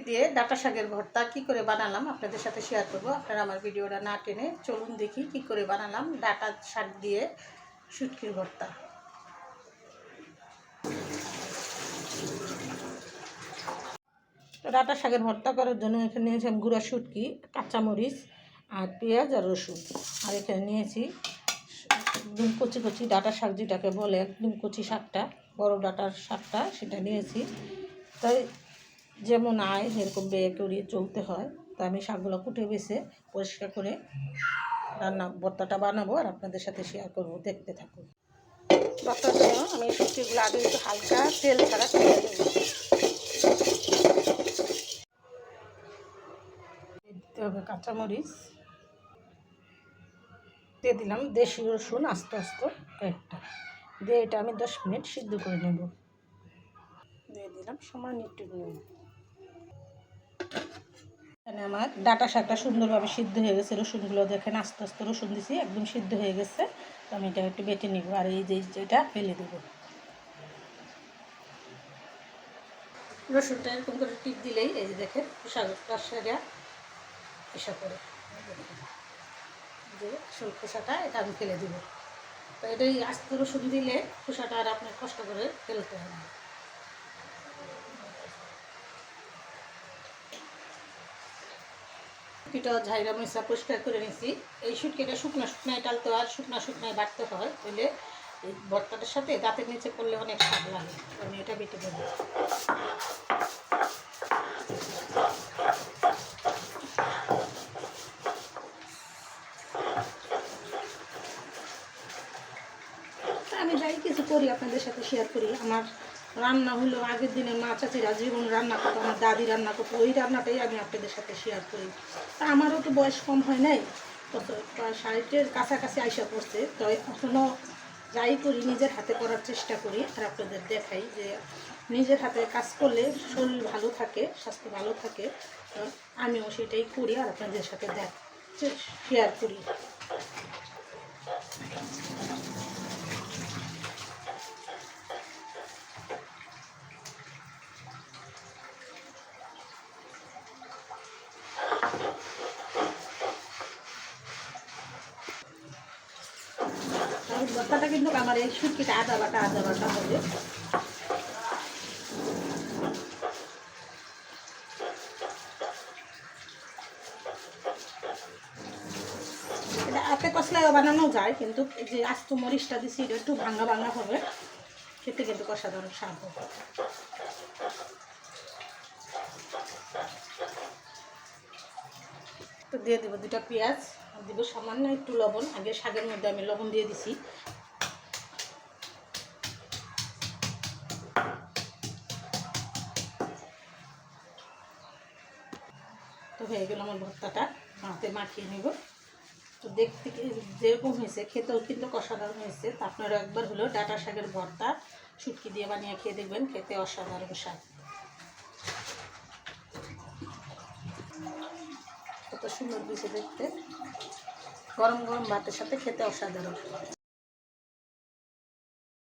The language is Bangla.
দিয়ে ডাঁটা শাকের ভর্তা কি করে বানালাম আপনাদের সাথে শেয়ার করব। আপনারা আমার ভিডিওটা না টেনে চলুন দেখি কি করে বানালাম ডাঁটা শাক দিয়ে শুটকির ভর্তা। তো ডাঁটা শাকের ভর্তা করার জন্য এখানে নিয়েছি আমি গুঁড়া শুটকি, কাঁচামরিচ আর পেঁয়াজ আর রসুন। আর এখানে নিয়েছি একদম কচি কচি ডাঁটা শাক, যেটাকে বলে একদম কচি শাকটা, বড় ডাঁটার শাকটা, সেটা নিয়েছি। তাই যেমন আয় এরকম বেয়ে করিয়ে চলতে হয়। তো আমি শাকগুলো কুটে বেছে পরিষ্কার করে ভর্তাটা বানাবো আর আপনাদের সাথে শেয়ার করব, দেখতে থাকুন। ভর্তার জন্য আমি শুটকিগুলো আগে একটু হালকা তেল ছাড়া তুলে দেবো। দিতে হবে কাঁচামরিচ, দিয়ে দিলাম দেশি রসুন আস্তে আস্তে কয়েকটা, দিয়ে এটা আমি 10 মিনিট সিদ্ধ করে নেব। দিয়ে দিলাম সামান্য একটু নুন। এখানে আমার ডাঁটা শাকটা সুন্দরভাবে সিদ্ধ হয়ে গেছে, রসুনগুলো দেখেন আস্তে আস্তে রসুন দিছি, একদম সিদ্ধ হয়ে গেছে। তো আমি এটা একটু বেটে নিব আর এই যে যেটা ফেলে দেব। রসুনটা এরকম করে টিপ দিলেই এই যে দেখেন খোসাটা সেরা এসা করে যে আসল খোসাটা এটা আমি ফেলে দেবো। তো এটাই আস্তে রসুন দিলে খোসাটা আর আপনার কষ্ট করে ফেলতে হবে। শুটকিটা ঝাইরা মরিচা পরিষ্কার করে নিয়েছি। এই শুটকিটা শুকনা শুকনায় টালতে আর শুকনা শুকনায় বাটতে হয়, তাহলে এই ভর্তাটার সাথে দাঁতের নিচে করলে অনেক স্বাদ লাগে। আমি এটা বেটে দেবো। আমি যাই কিছু করি আপনাদের সাথে শেয়ার করি। আমার রান্না হলো আগের দিনে মা চাচিরা জীবন রান্না করতো, আমার দাদি রান্না করতো, ওই রান্নাটাই আমি আপনাদের সাথে শেয়ার করি। তা আমারও তো বয়স কম হয় নাই, কত 60-এর কাছাকাছি আইসা পড়ছে। তো এখনও যাই করি নিজের হাতে করার চেষ্টা করি আর আপনাদের দেখাই যে নিজের হাতে কাজ করলে শরীর ভালো থাকে, স্বাস্থ্য ভালো থাকে। আমিও সেটাই করি আর আপনাদের সাথে শেয়ার করি। ভর্তাটা কিন্তু আমার এই শুটকিটা আদা বাটা হবে। এটা হাতে কষলায়ও বানানো যায়, কিন্তু এই যে আস্ত মরিচটা দিচ্ছি এটা একটু ভাঙা ভাঙা হবে, খেতে কিন্তু অসাধারণ স্বাদ হবে। তো দিয়ে দেবো 2টা পেঁয়াজ, আর দেবো সামান্য একটু লবণ। আগে শাকের মধ্যে আমি লবণ দিয়ে দিছি। তো হয়ে গেল আমার ভর্তাটা, হাতে মাখিয়ে নেব। তো দেখতে যেরকম হয়েছে খেতেও কিন্তু অসাধারণ হয়েছে। তো আপনারা একবার হলেও ডাঁটা শাকের ভর্তা শুটকি দিয়ে বানিয়ে খেয়ে দেখবেন, খেতে অসাধারণ স্বাদ। কত সুন্দর দিয়েছে দেখতে, গরম গরম ভাতের সাথে খেতে অসাধারণ।